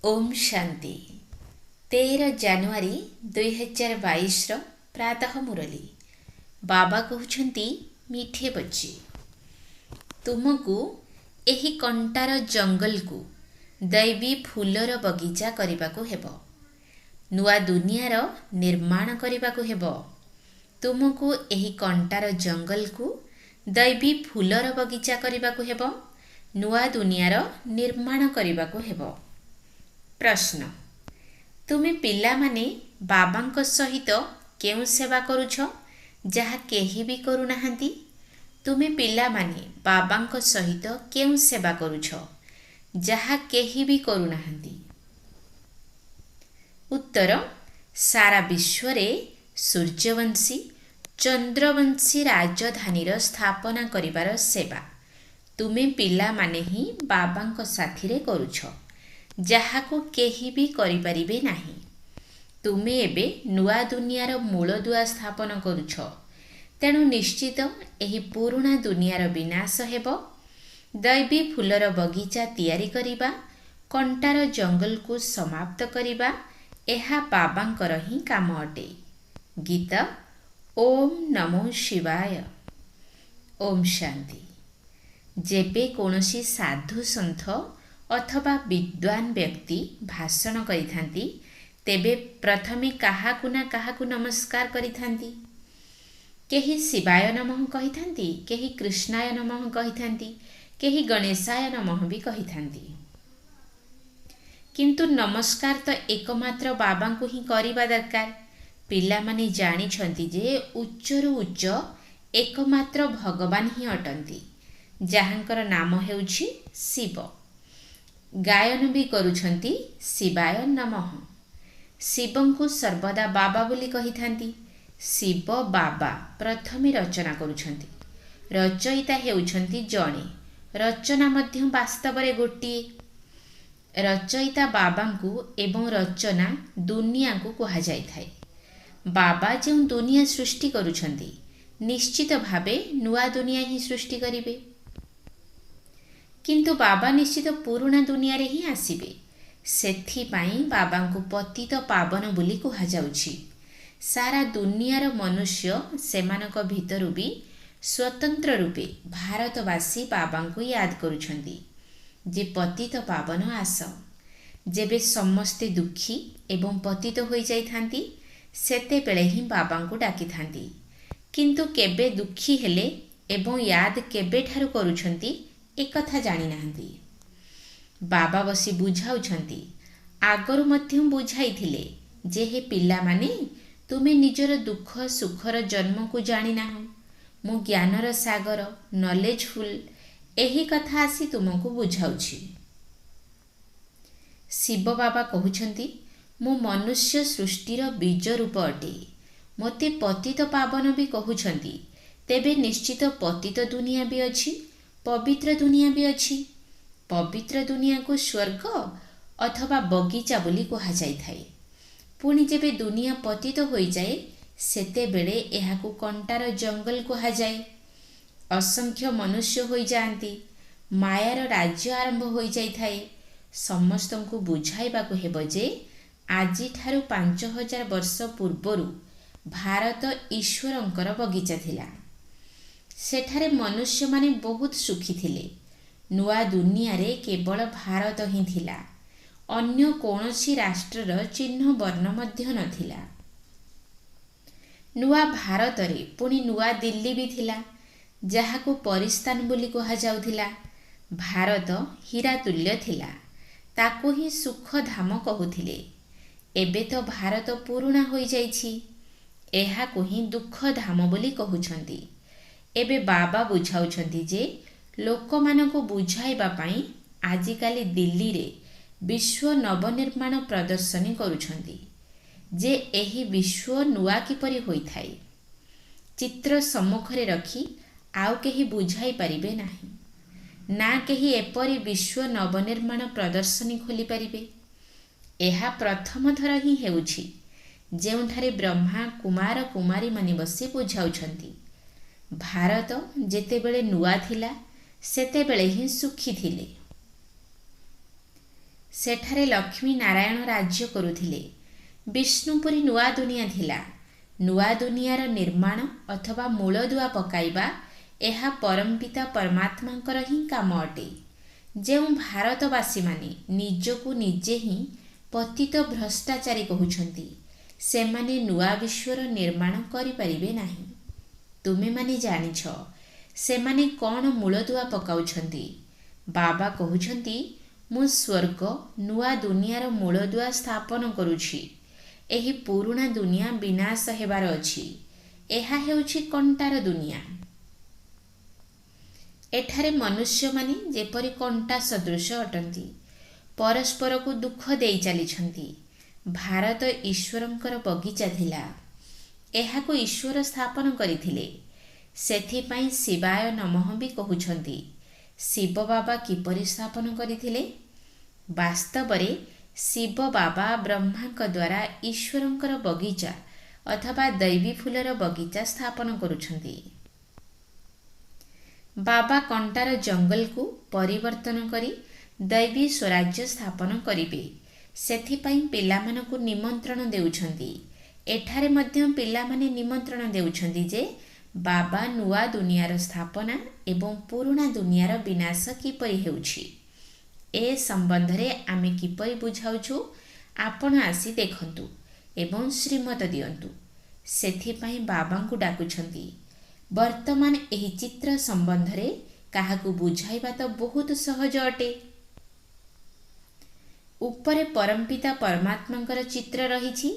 ओम शांति 13 ଜାନୁଆରୀ 2022 प्रातः मुरली बाबा कहते मीठे बच्चे तुमको एही कंटार जंगल को दैवी फूलर बगीचा करने हेब। नुआ दुनियार निर्माण करने हेब। तुमको एही कंटार जंगल को दैवी फूलर बगीचा करने हेब। नुआ दुनियार निर्माण करने हेब। प्रश्न तुमे पिला माने बाबांक सहित केउ सेवा करुछ जहा केही भी करुनाहांती? तुमे पिला माने बाबांक सहित केउ सेवा करुछ जहा केही भी करुनाहांती? उत्तर सारा विश्व रे सूर्यवंशी चंद्रवंशी राजधानीर स्थापना करिबार सेवा तुमे पिला माने ही बाबांक साथीरे करुछ जहाको केही भी करिपारिबे नाही। तुमे एबे नुआ दुनियार मूलदुआ स्थापन करुछ, तेणु निश्चित एही पुराणा दुनियार विनाश हेब। दैवी फूलर बगीचा तैयारी करिबा, कंटार जंगल को समाप्त करिबा एहा बाबांकर ही काम अटे। गीत ओम नमो शिवाय। ओम शांति। जेबे कोनोसी साधु सन्थ अथवा विद्वान व्यक्ति भाषण करिथांती तेबे प्रथमे काहाकु ना काहाकु नमस्कार करिथांती। केही शिवाय नमः कहिथांती, केही कृष्णाय नमः कहिथांती, केही गणेशाय नमः भी कहिथांती। किंतु नमस्कार तो एकमात्र बाबांकु ही करिबा दरकार। पिला माने जानिछंती जे उच्चरु उच्च एकमात्र भगवान ही अटंती, जहांकर नाम हेउछि शिव। गायन भी करुछंती शिवाय नमः। शिवंकु सर्वदा बाबा बोली कहिथांती। शिव बाबा प्रथमे रचना करुछंती। रचयिता हेउछंती जणे, रचना मध्य वास्तव रे गोटिए। रचयिता बाबांकु एवं रचना दुनिया को कहा जाइथाय। बाबा जो दुनिया सृष्टि करुछंती निश्चित भावे नुआ दुनिया ही सृष्टि करिवे। किंतु बाबा निश्चित पुराणा दुनिया रे ही आसीबे। सेथिपाई बाबांकु पतित पावन बोली कहा जाउछि। सारा दुनियार मनुष्य सेमानक भितरु भी स्वतंत्र रूपे भारतवासी बाबांकु याद करुछंती जे पतित पावन आस। जेबे समस्ते दुखी एवं पतित होई जाइथांती सेते बेले ही बाबांकु डाकिथांती। किंतु केबे दुखी हेले एवं याद केबे ठारु करुछंती एकथा जानी नाहंती। बाबा बसी बुझाउछंती। आगरु मध्य बुझाइथिले जे हे पिला माने तुमे निजर दुख सुखर जन्म को जानी नाहो। मु ज्ञानर सागर नॉलेजफुल एही कथा आसी तुमको बुझाउछि। शिव बाबा कहउछंती मु मनुष्य सृष्टिर बीज रूप अटे। मते पतित पावन भी कहउछंती, तेबे निश्चित पतित दुनिया भी अछि, पवित्र दुनिया भी अछि। पवित्र दुनिया को स्वर्ग अथवा बगीचा बोली कहा जाइथाय। पुणी जेबे दुनिया पतित होई जाए सेते बेले एहाकु कंटार जंगल कहा जाए। असंख्य मनुष्य होई जाआंती, मायार राज्य आरंभ होई जाइथाय। समस्तंकु बुझाइबाकु हेब जे आजि ठारु 5000 वर्ष पूर्वरु भारत ईश्वरंकर बगीचा थिला। सेठारे मनुष्य माने बहुत सुखी थिले। नुआ दुनिया रे केवल भारत ही थिला, अन्य कोनोसी राष्ट्रर चिन्ह वर्ण मध्य नथिला। नुआ भारत रे पुणी नुआ दिल्ली भी थिला, जहाको परिस्तान बोली कहा जाउथिला। भारत हीरा तुल्य थिला, ताको ही सुख धाम कहूथिले। एबे तो भारत पुराणा होई जाइछि, एहाको ही दुख धाम बोली कहुछंती। एबे बाबा बुझाउछंती जे लोकमानंकु बुझाइबा पई आजिकाली दिल्ली रे विश्व नवनिर्माण प्रदर्शनी करुछंती जे एही विश्व नुआ किपरि होइथाय। चित्र सम्मुखरे रखी आउ केही बुझाई परिबे नाही, ना केही एपरि विश्व नवनिर्माण प्रदर्शनी खोली परिबे। एहा प्रथम थर ही हेउछि जेउठारे ब्रह्मा कुमार कुमारी माने बसी बुझाउछंती भारत जेतेबेले नुआ थिला सेतेबेले ही सुखी थिले। ସେଠାରେ ଲକ୍ଷ୍ମୀ ନାରାୟଣ ରାଜ୍ୟ କରୁଥିଲେ। ବିଷ୍ଣୁପୁରୀ ନୂଆ ଦୁନିଆ ଥିଲା। ନୂଆ ଦୁନିଆର ନିର୍ମାଣ ଅଥବା ମୂଳଦୁଆ ପକାଇବା ଏହା ପରମପିତା ପରମାତ୍ମାଙ୍କର ହିଁ କାମ ଅଟେ। ଯେଉଁ ଭାରତବାସୀମାନେ ନିଜକୁ ନିଜେ ହିଁ ପତିତ ଭ୍ରଷ୍ଟାଚାରୀ କହୁଛନ୍ତି, ସେମାନେ ନୂଆ ବିଶ୍ୱର ନିର୍ମାଣ କରିପାରିବେ ନାହିଁ। ତୁମେମାନେ ଜାଣିଛ ସେମାନେ କ'ଣ ମୂଳଦୁଆ ପକାଉଛନ୍ତି। ବାବା କହୁଛନ୍ତି, ମୁଁ ସ୍ୱର୍ଗ ନୂଆ ଦୁନିଆର ମୂଳଦୁଆ ସ୍ଥାପନ କରୁଛି। ଏହି ପୁରୁଣା ଦୁନିଆ ବିନାଶ ହେବାର ଅଛି। ଏହା ହେଉଛି କଣ୍ଟାର ଦୁନିଆ। ଏଠାରେ ମନୁଷ୍ୟମାନେ ଯେପରି କଣ୍ଟା ସଦୃଶ ଅଟନ୍ତି, ପରସ୍ପରକୁ ଦୁଃଖ ଦେଇ ଚାଲିଛନ୍ତି। ଭାରତ ଈଶ୍ୱରଙ୍କର ବଗିଚା ଥିଲା। ଏହାକୁ ଈଶ୍ୱର ସ୍ଥାପନ କରିଥିଲେ। ସେଥିପାଇଁ ଶିବାୟ ନମଃ ବି କହୁଛନ୍ତି। ଶିବ ବାବା କିପରି ସ୍ଥାପନ କରିଥିଲେ? ବାସ୍ତବରେ ଶିବ ବାବା ବ୍ରହ୍ମାଙ୍କ ଦ୍ୱାରା ଈଶ୍ୱରଙ୍କର ବଗିଚା ଅଥବା ଦୈବୀ ଫୁଲର ବଗିଚା ସ୍ଥାପନ କରୁଛନ୍ତି। ବାବା କଣ୍ଟାର ଜଙ୍ଗଲକୁ ପରିବର୍ତ୍ତନ କରି ଦୈବୀ ସ୍ୱରାଜ୍ୟ ସ୍ଥାପନ କରିବେ। ସେଥିପାଇଁ ପିଲାମାନଙ୍କୁ ନିମନ୍ତ୍ରଣ ଦେଉଛନ୍ତି। ଏଠାରେ ମଧ୍ୟ ପିଲାମାନେ ନିମନ୍ତ୍ରଣ ଦେଉଛନ୍ତି ଯେ ବାବା ନୂଆ ଦୁନିଆର ସ୍ଥାପନା ଏବଂ ପୁରୁଣା ଦୁନିଆର ବିନାଶ କିପରି ହେଉଛି, ଏ ସମ୍ବନ୍ଧରେ ଆମେ କିପରି ବୁଝାଉଛୁ ଆପଣ ଆସି ଦେଖନ୍ତୁ ଏବଂ ଶ୍ରୀମତ ଦିଅନ୍ତୁ। ସେଥିପାଇଁ ବାବାଙ୍କୁ ଡାକୁଛନ୍ତି। ବର୍ତ୍ତମାନ ଏହି ଚିତ୍ର ସମ୍ବନ୍ଧରେ କାହାକୁ ବୁଝାଇବା ତ ବହୁତ ସହଜ ଅଟେ। ଉପରେ ପରମପିତା ପରମାତ୍ମାଙ୍କର ଚିତ୍ର ରହିଛି।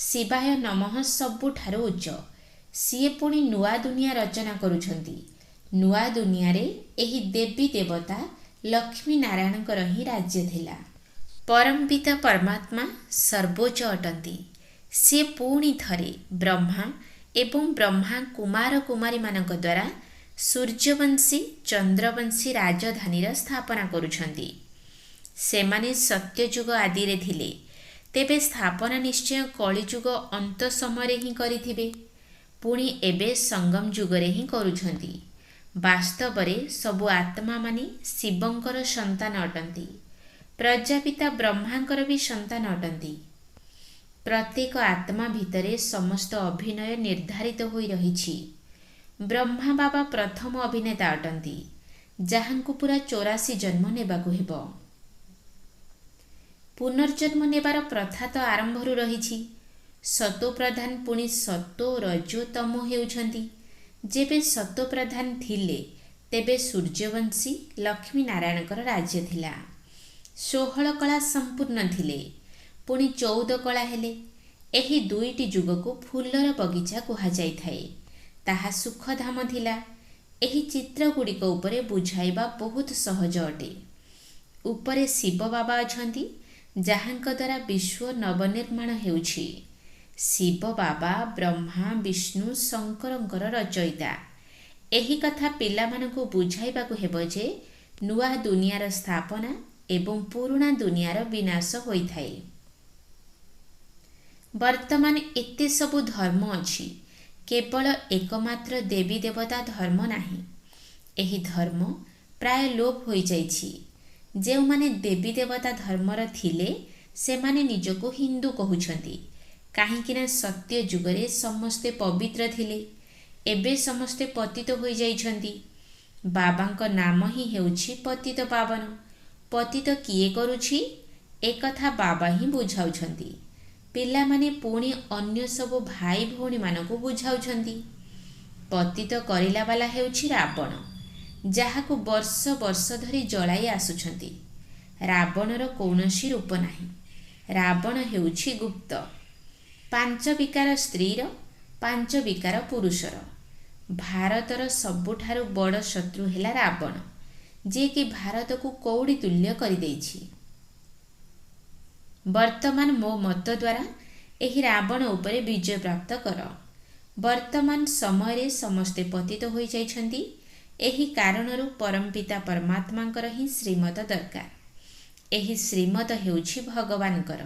ଶିବାୟ ନମଃ ସବୁଠାରୁ ଉଚ୍ଚ। ସିଏ ପୁଣି ନୂଆ ଦୁନିଆ ରଚନା କରୁଛନ୍ତି। ନୂଆ ଦୁନିଆରେ ଏହି ଦେବୀ ଦେବତା ଲକ୍ଷ୍ମୀ ନାରାୟଣଙ୍କର ହିଁ ରାଜ୍ୟ ଥିଲା। ପରମପିତା ପରମାତ୍ମା ସର୍ବୋଚ୍ଚ ଅଟନ୍ତି। ସିଏ ପୁଣି ଥରେ ବ୍ରହ୍ମା ଏବଂ ବ୍ରହ୍ମା କୁମାର କୁମାରୀମାନଙ୍କ ଦ୍ୱାରା ସୂର୍ଯ୍ୟବଂଶୀ ଚନ୍ଦ୍ରବଂଶୀ ରାଜଧାନୀର ସ୍ଥାପନା କରୁଛନ୍ତି। ସେମାନେ ସତ୍ୟଯୁଗ ଆଦିରେ ଥିଲେ। ତେବେ ସ୍ଥାପନା ନିଶ୍ଚୟ କଳିଯୁଗ ଅନ୍ତ ସମୟରେ ହିଁ କରିଥିବେ। ପୁଣି ଏବେ ସଙ୍ଗମ ଯୁଗରେ ହିଁ କରୁଛନ୍ତି। ବାସ୍ତବରେ ସବୁ ଆତ୍ମାମାନେ ଶିବଙ୍କର ସନ୍ତାନ ଅଟନ୍ତି। ପ୍ରଜାପିତା ବ୍ରହ୍ମାଙ୍କର ବି ସନ୍ତାନ ଅଟନ୍ତି। ପ୍ରତ୍ୟେକ ଆତ୍ମା ଭିତରେ ସମସ୍ତ ଅଭିନୟ ନିର୍ଦ୍ଧାରିତ ହୋଇ ରହିଛି। ବ୍ରହ୍ମା ବାବା ପ୍ରଥମ ଅଭିନେତା ଅଟନ୍ତି, ଯାହାଙ୍କୁ ପୁରା 84 ଜନ୍ମ ନେବାକୁ ହେବ। ପୁନର୍ଜନ୍ମ ନେବାର ପ୍ରଥା ତ ଆରମ୍ଭରୁ ରହିଛି। ସତୋପ୍ରଧାନ ପୁଣି ସତୋ ରଜୋ ତମୋ ହେଉଛନ୍ତି। ଯେବେ ସତୋପ୍ରଧାନ ଥିଲେ ତେବେ ସୂର୍ଯ୍ୟବଂଶୀ ଲକ୍ଷ୍ମୀ ନାରାୟଣଙ୍କର ରାଜ୍ୟ ଥିଲା। 16 କଳା ସମ୍ପୂର୍ଣ୍ଣ ଥିଲେ। ପୁଣି 14 କଳା ହେଲେ। ଏହି ଦୁଇଟି ଯୁଗକୁ ଫୁଲର ବଗିଚା କୁହାଯାଇଥାଏ। ତାହା ସୁଖଧାମ ଥିଲା। ଏହି ଚିତ୍ରଗୁଡ଼ିକ ଉପରେ ବୁଝାଇବା ବହୁତ ସହଜ ଅଟେ। ଉପରେ ଶିବ ବାବା ଅଛନ୍ତି, ଯାହାଙ୍କ ଦ୍ୱାରା ବିଶ୍ୱ ନବନିର୍ମାଣ ହେଉଛି। ଶିବ ବାବା ବ୍ରହ୍ମା ବିଷ୍ଣୁ ଶଙ୍କରଙ୍କର ରଚୟିତା। ଏହି କଥା ପିଲାମାନଙ୍କୁ ବୁଝାଇବାକୁ ହେବ ଯେ ନୂଆ ଦୁନିଆର ସ୍ଥାପନା ଏବଂ ପୁରୁଣା ଦୁନିଆର ବିନାଶ ହୋଇଥାଏ। ବର୍ତ୍ତମାନ ଏତେ ସବୁ ଧର୍ମ ଅଛି, କେବଳ ଏକମାତ୍ର ଦେବୀ ଦେବତା ଧର୍ମ ନାହିଁ। ଏହି ଧର୍ମ ପ୍ରାୟ ଲୋପ ହୋଇଯାଇଛି। ଯେଉଁମାନେ ଦେବୀ ଦେବତା ଧର୍ମର ଥିଲେ ସେମାନେ ନିଜକୁ ହିନ୍ଦୁ କହୁଛନ୍ତି, କାହିଁକିନା ସତ୍ୟ ଯୁଗରେ ସମସ୍ତେ ପବିତ୍ର ଥିଲେ। ଏବେ ସମସ୍ତେ ପତିତ ହୋଇଯାଇଛନ୍ତି। ବାବାଙ୍କ ନାମ ହିଁ ହେଉଛି ପତିତ ପାବନ। ପତିତ କିଏ କରୁଛି, ଏକଥା ବାବା ହିଁ ବୁଝାଉଛନ୍ତି। ପିଲାମାନେ ପୁଣି ଅନ୍ୟ ସବୁ ଭାଇ ଭଉଣୀମାନଙ୍କୁ ବୁଝାଉଛନ୍ତି। ପତିତ କରିଲା ବାଲା ହେଉଛି ରାବଣ, ଯାହାକୁ ବର୍ଷ ବର୍ଷ ଧରି ଜଳାଇ ଆସୁଛନ୍ତି। ରାବଣର କୌଣସି ରୂପ ନାହିଁ। ରାବଣ ହେଉଛି ଗୁପ୍ତ। 5 ବିକାର ସ୍ତ୍ରୀର, 5 ବିକାର ପୁରୁଷର। ଭାରତର ସବୁଠାରୁ ବଡ଼ ଶତ୍ରୁ ହେଲା ରାବଣ, ଯିଏକି ଭାରତକୁ କଉଡ଼ି ତୁଲ୍ୟ କରିଦେଇଛି। ବର୍ତ୍ତମାନ ମୋ ମତ ଦ୍ୱାରା ଏହି ରାବଣ ଉପରେ ବିଜୟ ପ୍ରାପ୍ତ କର। ବର୍ତ୍ତମାନ ସମୟରେ ସମସ୍ତେ ପତିତ ହୋଇଯାଇଛନ୍ତି। ଏହି କାରଣରୁ ପରମପିତା ପରମାତ୍ମାଙ୍କର ହିଁ ଶ୍ରୀମତ ଦରକାର। ଏହି ଶ୍ରୀମତ ହେଉଛି ଭଗବାନଙ୍କର।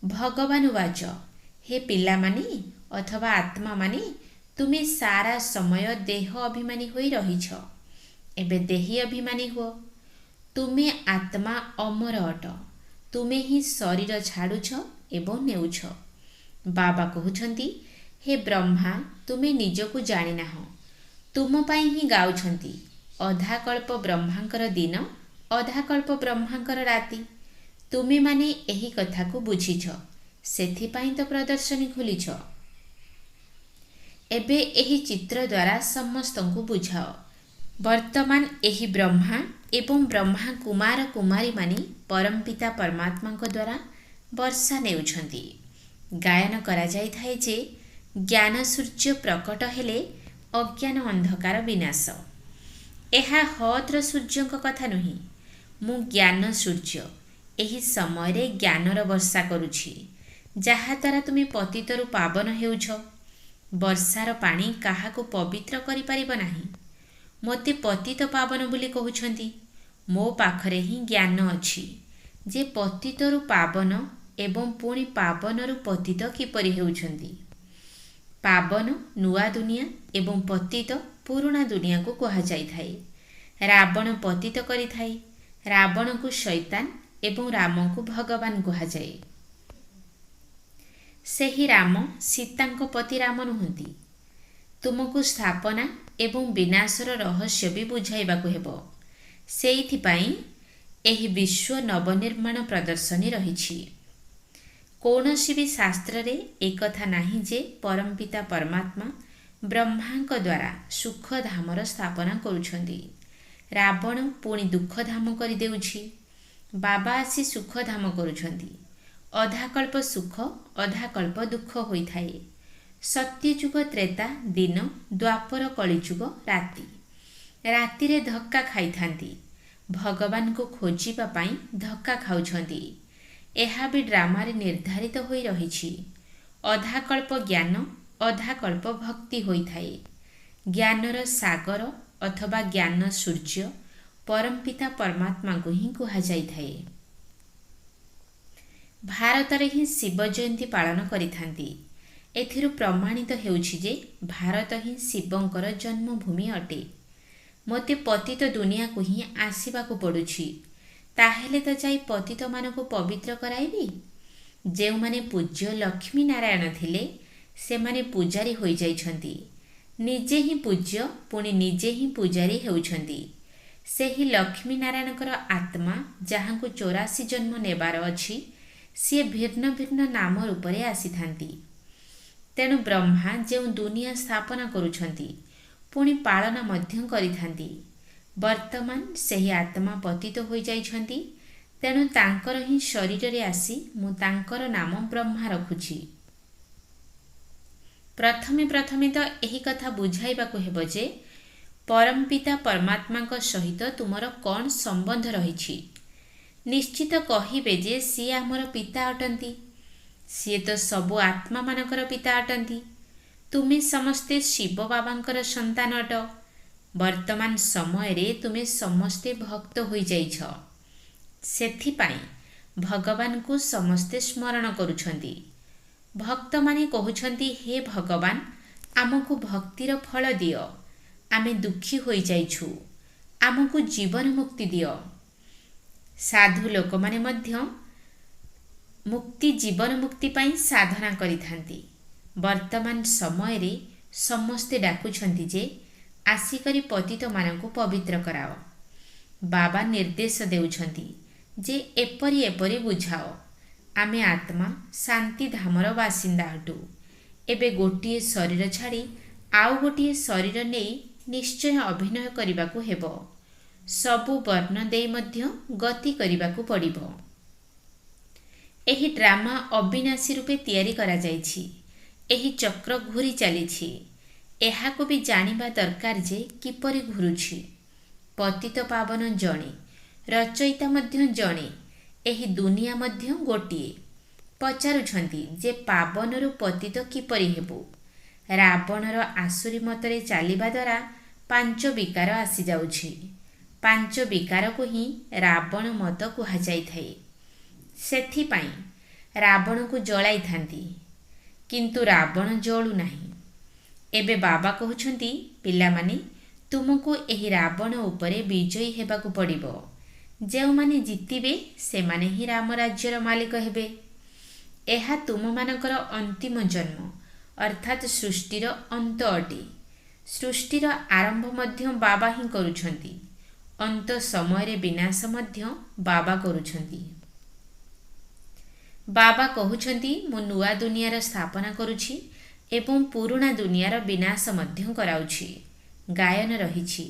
ଭଗବାନ ବାଚ, ହେ ପିଲାମାନେ ଅଥବା ଆତ୍ମାମାନେ, ତୁମେ ସାରା ସମୟ ଦେହ ଅଭିମାନୀ ହୋଇ ରହିଛ। ଏବେ ଦେହୀ ଅଭିମାନୀ ହୁଅ। ତୁମେ ଆତ୍ମା ଅମର ଅଟ। ତୁମେ ହିଁ ଶରୀର ଛାଡ଼ୁଛ ଏବଂ ନେଉଛ। ବାବା କହୁଛନ୍ତି, ହେ ବ୍ରହ୍ମା, ତୁମେ ନିଜକୁ ଜାଣିନାହଁ। ତୁମ ପାଇଁ ହିଁ ଗାଉଛନ୍ତି। ଅଧାକଳ୍ପ ବ୍ରହ୍ମାଙ୍କର ଦିନ, ଅଧାକଳ୍ପ ବ୍ରହ୍ମାଙ୍କର ରାତି। ତୁମେମାନେ ଏହି କଥାକୁ ବୁଝିଛ, ସେଥିପାଇଁ ତ ପ୍ରଦର୍ଶନୀ ଖୋଲିଛ। ଏବେ ଏହି ଚିତ୍ର ଦ୍ୱାରା ସମସ୍ତଙ୍କୁ ବୁଝାଅ। ବର୍ତ୍ତମାନ ଏହି ବ୍ରହ୍ମା ଏବଂ ବ୍ରହ୍ମା କୁମାର କୁମାରୀମାନେ ପରମପିତା ପରମାତ୍ମାଙ୍କ ଦ୍ୱାରା ବର୍ଷା ନେଉଛନ୍ତି। ଗାୟନ କରାଯାଇଥାଏ ଯେ ଜ୍ଞାନ ସୂର୍ଯ୍ୟ ପ୍ରକଟ ହେଲେ ଅଜ୍ଞାନ ଅନ୍ଧକାର ବିନାଶ। ଏହା ହଦ୍ର ସୂର୍ଯ୍ୟଙ୍କ କଥା ନୁହେଁ। ମୁଁ ଜ୍ଞାନ ସୂର୍ଯ୍ୟ ଏହି ସମୟରେ ଜ୍ଞାନର ବର୍ଷା କରୁଛି, ଯାହାଦ୍ୱାରା ତୁମେ ପତିତରୁ ପାବନ ହେଉଛ। ବର୍ଷାର ପାଣି କାହାକୁ ପବିତ୍ର କରିପାରିବ ନାହିଁ। ମୋତେ ପତିତ ପାବନ ବୋଲି କହୁଛନ୍ତି। ମୋ ପାଖରେ ହିଁ ଜ୍ଞାନ ଅଛି ଯେ ପତିତରୁ ପାବନ ଏବଂ ପୁଣି ପାବନରୁ ପତିତ କିପରି ହେଉଛନ୍ତି। ପାବନ ନୂଆ ଦୁନିଆ ଏବଂ ପତିତ ପୁରୁଣା ଦୁନିଆକୁ କୁହାଯାଇଥାଏ। ରାବଣ ପତିତ କରିଥାଏ। ରାବଣକୁ ଶୈତାନ ଏବଂ ରାମଙ୍କୁ ଭଗବାନ କୁହାଯାଏ। ସେହି ରାମ ସୀତାଙ୍କ ପତି ରାମ ନୁହନ୍ତି। ତୁମକୁ ସ୍ଥାପନା ଏବଂ ବିନାଶର ରହସ୍ୟ ବି ବୁଝାଇବାକୁ ହେବ। ସେଇଥିପାଇଁ ଏହି ବିଶ୍ୱ ନବନିର୍ମାଣ ପ୍ରଦର୍ଶନୀ ରହିଛି। କୌଣସି ବି ଶାସ୍ତ୍ରରେ ଏକଥା ନାହିଁ ଯେ ପରମପିତା ପରମାତ୍ମା ବ୍ରହ୍ମାଙ୍କ ଦ୍ୱାରା ସୁଖଧାମର ସ୍ଥାପନା କରୁଛନ୍ତି। ରାବଣ ପୁଣି ଦୁଃଖଧାମ କରିଦେଉଛି। ବାବା ଆସି ସୁଖଧାମ କରୁଛନ୍ତି। ଅଧାକଳ୍ପ ସୁଖ, ଅଧାକଳ୍ପ ଦୁଃଖ ହୋଇଥାଏ। ସତ୍ୟଯୁଗ ତ୍ରେତା ଦିନ, ଦ୍ୱାପର କଳିଯୁଗ ରାତି। ରାତିରେ ଧକ୍କା ଖାଇଥାନ୍ତି। ଭଗବାନଙ୍କୁ ଖୋଜିବା ପାଇଁ ଧକ୍କା ଖାଉଛନ୍ତି। ଏହା ବି ଡ୍ରାମାରେ ନିର୍ଦ୍ଧାରିତ ହୋଇ ରହିଛି। ଅଧାକଳ୍ପ ଜ୍ଞାନ, ଅଧାକଳ୍ପ ଭକ୍ତି ହୋଇଥାଏ। ଜ୍ଞାନର ସାଗର ଅଥବା ଜ୍ଞାନ ସୂର୍ଯ୍ୟ ପରମପିତା ପରମାତ୍ମାଙ୍କୁ ହିଁ କୁହାଯାଇଥାଏ। ଭାରତରେ ହିଁ ଶିବ ଜୟନ୍ତୀ ପାଳନ କରିଥାନ୍ତି। ଏଥିରୁ ପ୍ରମାଣିତ ହେଉଛି ଯେ ଭାରତ ହିଁ ଶିବଙ୍କର ଜନ୍ମଭୂମି ଅଟେ। ମୋତେ ପତିତ ଦୁନିଆକୁ ହିଁ ଆସିବାକୁ ପଡ଼ୁଛି। ତାହେଲେ ତ ଯାଇ ପତିତମାନଙ୍କୁ ପବିତ୍ର କରାଇବି। ଯେଉଁମାନେ ପୂଜ୍ୟ ଲକ୍ଷ୍ମୀ ନାରାୟଣ ଥିଲେ, ସେମାନେ ପୂଜାରୀ ହୋଇଯାଇଛନ୍ତି। ନିଜେ ହିଁ ପୂଜ୍ୟ, ପୁଣି ନିଜେ ହିଁ ପୂଜାରୀ ହେଉଛନ୍ତି। ସେହି ଲକ୍ଷ୍ମୀ ନାରାୟଣଙ୍କର ଆତ୍ମା ଯାହାଙ୍କୁ 84 ଜନ୍ମ ନେବାର ଅଛି, ସିଏ ଭିନ୍ନ ଭିନ୍ନ ନାମ ରୂପରେ ଆସିଥାନ୍ତି। ତେଣୁ ବ୍ରହ୍ମା ଯେଉଁ ଦୁନିଆ ସ୍ଥାପନା କରୁଛନ୍ତି, ପୁଣି ପାଳନ ମଧ୍ୟ କରିଥାନ୍ତି। ବର୍ତ୍ତମାନ ସେହି ଆତ୍ମା ପତିତ ହୋଇଯାଇଛନ୍ତି। ତେଣୁ ତାଙ୍କର ହିଁ ଶରୀରରେ ଆସି ମୁଁ ତାଙ୍କର ନାମ ବ୍ରହ୍ମା ରଖୁଛି। ପ୍ରଥମେ ପ୍ରଥମେ ତ ଏହି କଥା ବୁଝାଇବାକୁ ହେବ ଯେ ପରମପିତା ପରମାତ୍ମାଙ୍କ ସହିତ ତୁମର କ'ଣ ସମ୍ବନ୍ଧ ରହିଛି। ନିଶ୍ଚିତ କହିବେ ଯେ ସିଏ ଆମର ପିତା ଅଟନ୍ତି। ସିଏ ତ ସବୁ ଆତ୍ମାମାନଙ୍କର ପିତା ଅଟନ୍ତି। ତୁମେ ସମସ୍ତେ ଶିବ ବାବାଙ୍କର ସନ୍ତାନ ଅଟ। ବର୍ତ୍ତମାନ ସମୟରେ ତୁମେ ସମସ୍ତେ ଭକ୍ତ ହୋଇଯାଇଛ। ସେଥିପାଇଁ ଭଗବାନଙ୍କୁ ସମସ୍ତେ ସ୍ମରଣ କରୁଛନ୍ତି। ଭକ୍ତମାନେ କହୁଛନ୍ତି, ହେ ଭଗବାନ, ଆମକୁ ଭକ୍ତିର ଫଳ ଦିଅ। ଆମେ ଦୁଃଖୀ ହୋଇଯାଇଛୁ। ଆମକୁ ଜୀବନ ମୁକ୍ତି ଦିଅ। ସାଧୁ ଲୋକମାନେ ମଧ୍ୟ ମୁକ୍ତି ଜୀବନ ମୁକ୍ତି ପାଇଁ ସାଧନା କରିଥାନ୍ତି। ବର୍ତ୍ତମାନ ସମୟରେ ସମସ୍ତେ ଡାକୁଛନ୍ତି ଯେ ଆସିକରି ପତିତମାନଙ୍କୁ ପବିତ୍ର କରାଅ। ବାବା ନିର୍ଦ୍ଦେଶ ଦେଉଛନ୍ତି ଯେ ଏପରି ଏପରି ବୁଝାଅ। ଆମେ ଆତ୍ମା ଶାନ୍ତିଧାମର ବାସିନ୍ଦା ଅଟୁ। ଏବେ ଗୋଟିଏ ଶରୀର ଛାଡ଼ି ଆଉ ଗୋଟିଏ ଶରୀର ନେଇ ନିଶ୍ଚୟ ଅଭିନୟ କରିବାକୁ ହେବ। ସବୁ ବର୍ଣ୍ଣ ଦେଇ ମଧ୍ୟ ଗତି କରିବାକୁ ପଡ଼ିବ। ଏହି ଡ୍ରାମା ଅବିନାଶୀ ରୂପେ ତିଆରି କରାଯାଇଛି। ଏହି ଚକ୍ର ଘୂରି ଚାଲିଛି। ଏହାକୁ ବି ଜାଣିବା ଦରକାର ଯେ କିପରି ଘୁରୁଛି। ପତିତ ପାବନ ଜଣେ, ରଚୟିତା ମଧ୍ୟ ଜଣେ, ଏହି ଦୁନିଆ ମଧ୍ୟ ଗୋଟିଏ। ପଚାରୁଛନ୍ତି ଯେ ପାବନରୁ ପତିତ କିପରି ହେବୁ। ରାବଣର ଆସୁରୀ ମତରେ ଚାଲିବା ଦ୍ୱାରା 5 ବିକାର ଆସିଯାଉଛି। 5 ବିକାରକୁ ହିଁ ରାବଣ ମତ କୁହାଯାଇଥାଏ। ସେଥିପାଇଁ ରାବଣକୁ ଜଳାଇଥାନ୍ତି, କିନ୍ତୁ ରାବଣ ଜଳୁନାହିଁ। ଏବେ ବାବା କହୁଛନ୍ତି, ପିଲାମାନେ, ତୁମକୁ ଏହି ରାବଣ ଉପରେ ବିଜୟୀ ହେବାକୁ ପଡ଼ିବ। ଯେଉଁମାନେ ଜିତିବେ ସେମାନେ ହିଁ ରାମ ରାଜ୍ୟର ମାଲିକ ହେବେ। ଏହା ତୁମମାନଙ୍କର ଅନ୍ତିମ ଜନ୍ମ ଅର୍ଥାତ୍ ସୃଷ୍ଟିର ଅନ୍ତ ଅଟେ। ସୃଷ୍ଟିର ଆରମ୍ଭ ମଧ୍ୟ ବାବା ହିଁ କରୁଛନ୍ତି। ଅନ୍ତ ସମୟରେ ବିନାଶ ମଧ୍ୟ ବାବା କରୁଛନ୍ତି। ବାବା କହୁଛନ୍ତି ମୁଁ ନୂଆ ଦୁନିଆର ସ୍ଥାପନା କରୁଛି ଏବଂ ପୁରୁଣା ଦୁନିଆର ବିନାଶ ମଧ୍ୟ କରାଉଛି। ଗାୟନ ରହିଛି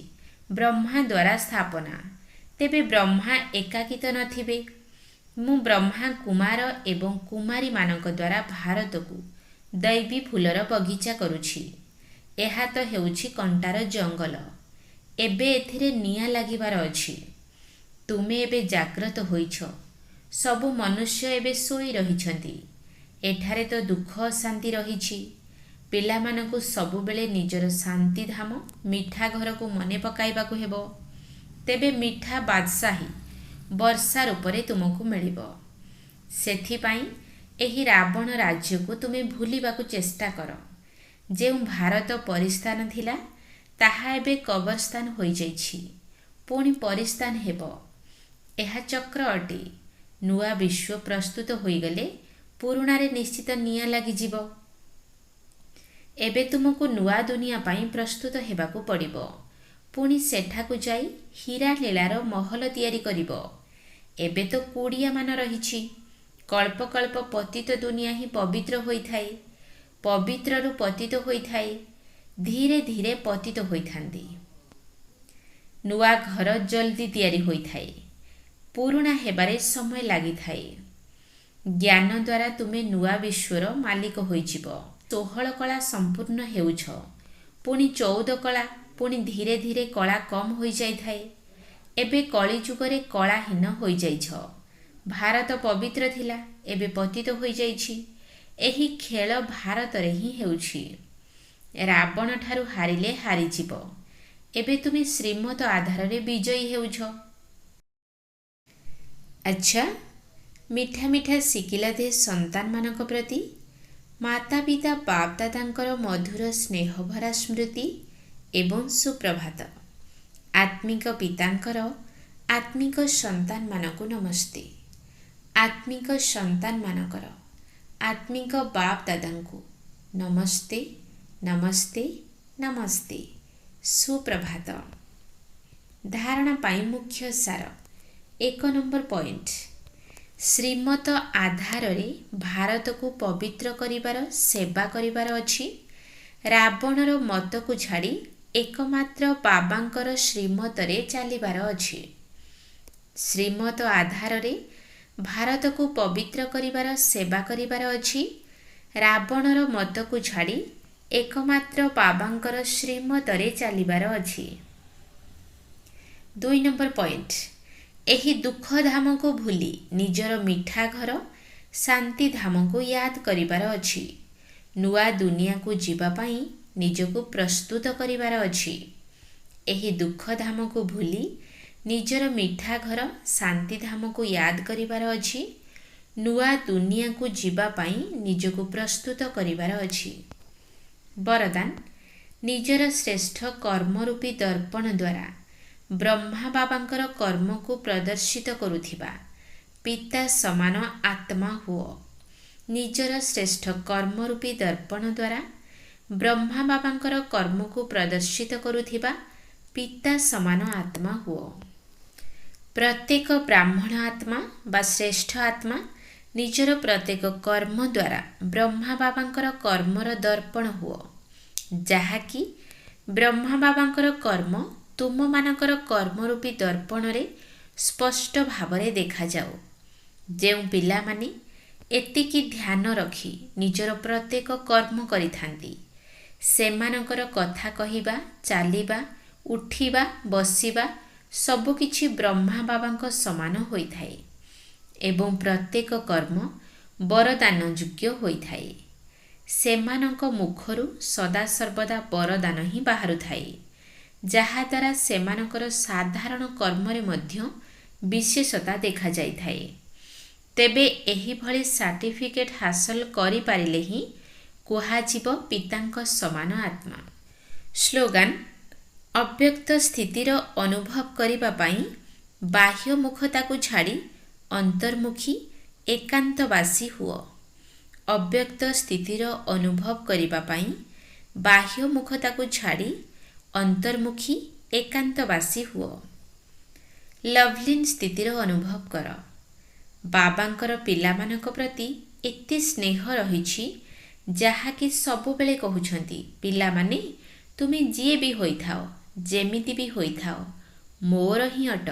ବ୍ରହ୍ମା ଦ୍ୱାରା ସ୍ଥାପନା। ତେବେ ବ୍ରହ୍ମା ଏକାକିତ ନଥିବେ। ମୁଁ ବ୍ରହ୍ମା କୁମାର ଏବଂ କୁମାରୀମାନଙ୍କ ଦ୍ୱାରା ଭାରତକୁ ଦୈବୀ ଫୁଲର ବଗିଚା କରୁଛି। ଏହା ତ ହେଉଛି କଣ୍ଟାର ଜଙ୍ଗଲ। ଏବେ ଏଥିରେ ନିଆଁ ଲାଗିବାର ଅଛି। ତୁମେ ଏବେ ଜାଗ୍ରତ ହୋଇଛ। ସବୁ ମନୁଷ୍ୟ ଏବେ ଶୋଇ ରହିଛନ୍ତି। ଏଠାରେ ତ ଦୁଃଖ ଅଶାନ୍ତି ରହିଛି। ପିଲାମାନଙ୍କୁ ସବୁବେଳେ ନିଜର ଶାନ୍ତିଧାମ ମିଠା ଘରକୁ ମନେ ପକାଇବାକୁ ହେବ। ତେବେ ମିଠା ବାଦଶାହୀ ବର୍ଷା ରୂପରେ ତୁମକୁ ମିଳିବ। ସେଥିପାଇଁ ଏହି ରାବଣ ରାଜ୍ୟକୁ ତୁମେ ଭୁଲିବାକୁ ଚେଷ୍ଟା କର। ଯେଉଁ ଭାରତ ପରିସ୍ଥାନ ଥିଲା ତାହା ଏବେ କବରସ୍ଥାନ ହୋଇଯାଇଛି। ପୁଣି ପରିସ୍ଥାନ ହେବ। ଏହା ଚକ୍ର ଅଟେ। ନୂଆ ବିଶ୍ୱ ପ୍ରସ୍ତୁତ ହୋଇଗଲେ ପୁରୁଣାରେ ନିଶ୍ଚିତ ନିଆଁ ଲାଗିଯିବ। ଏବେ ତୁମକୁ ନୂଆ ଦୁନିଆ ପାଇଁ ପ୍ରସ୍ତୁତ ହେବାକୁ ପଡ଼ିବ। ପୁଣି ସେଠାକୁ ଯାଇ ହୀରା ଲୀଳାର ମହଲ ତିଆରି କରିବ। ଏବେ ତ କୁଡ଼ିଆମାନ ରହିଛି। କଳ୍ପ କଳ୍ପ ପତିତ ଦୁନିଆ ହିଁ ପବିତ୍ର ହୋଇଥାଏ। ପବିତ୍ରରୁ ପତିତ ହୋଇଥାଏ। ଧୀରେ ଧୀରେ ପତିତ ହୋଇଥାନ୍ତି। ନୂଆ ଘର ଜଲ୍ଦି ତିଆରି ହୋଇଥାଏ। ପୁରୁଣା ହେବାରେ ସମୟ ଲାଗିଥାଏ। ଜ୍ଞାନ ଦ୍ୱାରା ତୁମେ ନୂଆ ବିଶ୍ୱର ମାଲିକ ହୋଇଯିବ। 16 କଳା ସମ୍ପୂର୍ଣ୍ଣ ହେଉଛ। ପୁଣି 14 କଳା। ପୁଣି ଧୀରେ ଧୀରେ କଳା କମ୍ ହୋଇଯାଇଥାଏ। ଏବେ କଳିଯୁଗରେ କଳାହୀନ ହୋଇଯାଇଛ। ଭାରତ ପବିତ୍ର ଥିଲା, ଏବେ ପତିତ ହୋଇଯାଇଛି। ଏହି ଖେଳ ଭାରତରେ ହିଁ ହେଉଛି। ରାବଣଠାରୁ ହାରିଲେ ହାରିଯିବ। ଏବେ ତୁମେ ଶ୍ରୀମତ ଆଧାରରେ ବିଜୟୀ ହେଉଛ। ଆଚ୍ଛା, ମିଠା ମିଠା ଶିଖିଲା ଦେ ସନ୍ତାନମାନଙ୍କ ପ୍ରତି ମାତା ପିତା ବାପ ଦାଦାଙ୍କର ମଧୁର ସ୍ନେହଭରା ସ୍ମୃତି ଏବଂ ସୁପ୍ରଭାତ। ଆତ୍ମିକ ପିତାଙ୍କର ଆତ୍ମିକ ସନ୍ତାନମାନଙ୍କୁ ନମସ୍ତେ। ଆତ୍ମିକ ସନ୍ତାନମାନଙ୍କର ଆତ୍ମିକ ବାପ ଦାଦାଙ୍କୁ ନମସ୍ତେ ନମସ୍ତେ ନମସ୍ତେ। ସୁପ୍ରଭାତ। ଧାରଣା ପାଇଁ ମୁଖ୍ୟ ସାର। 1 ନମ୍ବର ପଏଣ୍ଟ। ଶ୍ରୀମତ ଆଧାରରେ ଭାରତକୁ ପବିତ୍ର କରିବାର ସେବା କରିବାର ଅଛି। ରାବଣର ମତକୁ ଛାଡ଼ି ଏକମାତ୍ର ବାବାଙ୍କର ଶ୍ରୀମତରେ ଚାଲିବାର ଅଛି। ଶ୍ରୀମତ ଆଧାରରେ ଭାରତକୁ ପବିତ୍ର କରିବାର ସେବା କରିବାର ଅଛି। ରାବଣର ମତକୁ ଛାଡ଼ି ଏକମାତ୍ର ବାବାଙ୍କର ଶ୍ରୀମତରେ ଚାଲିବାର ଅଛି। 2 ନମ୍ବର ପଏଣ୍ଟ। ଏହି ଦୁଃଖଧାମକୁ ଭୁଲି ନିଜର ମିଠା ଘର ଶାନ୍ତିଧାମକୁ ୟାଦ କରିବାର ଅଛି। ନୂଆ ଦୁନିଆକୁ ଯିବା ପାଇଁ ନିଜକୁ ପ୍ରସ୍ତୁତ କରିବାର ଅଛି। ଏହି ଦୁଃଖଧାମକୁ ଭୁଲି ନିଜର ମିଠା ଘର ଶାନ୍ତିଧାମକୁ ୟାଦ କରିବାର ଅଛି। ନୂଆ ଦୁନିଆକୁ ଯିବା ପାଇଁ ନିଜକୁ ପ୍ରସ୍ତୁତ କରିବାର ଅଛି। ବରଦାନ। ନିଜର ଶ୍ରେଷ୍ଠ କର୍ମରୂପୀ ଦର୍ପଣ ଦ୍ୱାରା ବ୍ରହ୍ମା ବାବାଙ୍କର କର୍ମକୁ ପ୍ରଦର୍ଶିତ କରୁଥିବା ପିତା ସମାନ ଆତ୍ମା ହୁଅ। ନିଜର ଶ୍ରେଷ୍ଠ କର୍ମରୂପୀ ଦର୍ପଣ ଦ୍ୱାରା ବ୍ରହ୍ମା ବାବାଙ୍କର କର୍ମକୁ ପ୍ରଦର୍ଶିତ କରୁଥିବା ପିତା ସମାନ ଆତ୍ମା ହୁଅ। ପ୍ରତ୍ୟେକ ବ୍ରାହ୍ମଣ ଆତ୍ମା ବା ଶ୍ରେଷ୍ଠ ଆତ୍ମା ନିଜର ପ୍ରତ୍ୟେକ କର୍ମ ଦ୍ୱାରା ବ୍ରହ୍ମା ବାବାଙ୍କର କର୍ମର ଦର୍ପଣ ହୁଅ। ଯାହାକି ବ୍ରହ୍ମା ବାବାଙ୍କର କର୍ମ ତୁମମାନଙ୍କର କର୍ମରୂପୀ ଦର୍ପଣରେ ସ୍ପଷ୍ଟ ଭାବରେ ଦେଖାଯାଉ। ଯେଉଁ ପିଲାମାନେ ଏତିକି ଧ୍ୟାନ ରଖି ନିଜର ପ୍ରତ୍ୟେକ କର୍ମ କରିଥାନ୍ତି ସେମାନଙ୍କର କଥା କହିବା, ଚାଲିବା, ଉଠିବା, ବସିବା ସବୁକିଛି ବ୍ରହ୍ମା ବାବାଙ୍କ ସମାନ ହୋଇଥାଏ ଏବଂ ପ୍ରତ୍ୟେକ କର୍ମ ବରଦାନ ଯୋଗ୍ୟ ହୋଇଥାଏ। ସେମାନଙ୍କ ମୁଖରୁ ସଦାସର୍ବଦା ବରଦାନ ହିଁ ବାହାରୁଥାଏ, ଯାହାଦ୍ୱାରା ସେମାନଙ୍କର ସାଧାରଣ କର୍ମରେ ମଧ୍ୟ ବିଶେଷତା ଦେଖାଯାଇଥାଏ। ତେବେ ଏହିଭଳି ସାର୍ଟିଫିକେଟ୍ ହାସଲ କରିପାରିଲେ ହିଁ କୁହାଯିବ ପିତାଙ୍କ ସମାନ ଆତ୍ମା। ସ୍ଲୋଗାନ। ଅବ୍ୟକ୍ତ ସ୍ଥିତିର ଅନୁଭବ କରିବା ପାଇଁ ବାହ୍ୟମୁଖତାକୁ ଛାଡ଼ି ଅନ୍ତର୍ମୁଖୀ ଏକାନ୍ତବାସୀ ହୁଅ। ଅବ୍ୟକ୍ତ ସ୍ଥିତିର ଅନୁଭବ କରିବା ପାଇଁ ବାହ୍ୟମୁଖତାକୁ ଛାଡ଼ି ଅନ୍ତର୍ମୁଖୀ ଏକାନ୍ତବାସୀ ହୁଅ। ଲଭ୍ଲିନ୍ ସ୍ଥିତିର ଅନୁଭବ କର। ବାବାଙ୍କର ପିଲାମାନଙ୍କ ପ୍ରତି ଏତେ ସ୍ନେହ ରହିଛି ଯାହାକି ସବୁବେଳେ କହୁଛନ୍ତି, ପିଲାମାନେ ତୁମେ ଯିଏ ବି ହୋଇଥାଅ, ଯେମିତି ବି ହୋଇଥାଅ, ମୋର ହିଁ ଅଟ।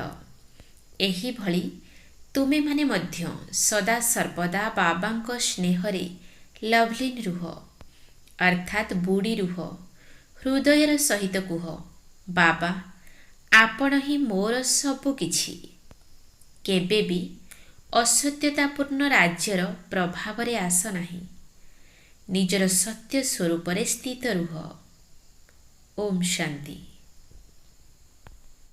ଏହିଭଳି ତୁମେମାନେ ମଧ୍ୟ ସଦା ସର୍ବଦା ବାବାଙ୍କ ସ୍ନେହରେ ଲଭ୍ଲିନ୍ ରୁହ, ଅର୍ଥାତ୍ ବୁଡ଼ି ରୁହ। ହୃଦୟର ସହିତ କୁହ, ବାବା ଆପଣ ହିଁ ମୋର ସବୁ କିଛି। କେବେ ବି ଅସତ୍ୟତାପୂର୍ଣ୍ଣ ରାଜ୍ୟର ପ୍ରଭାବରେ ଆସ ନାହିଁ। ନିଜର ସତ୍ୟ ସ୍ୱରୂପରେ ସ୍ଥିତ ରୁହ। ଓମ୍ ଶାନ୍ତି।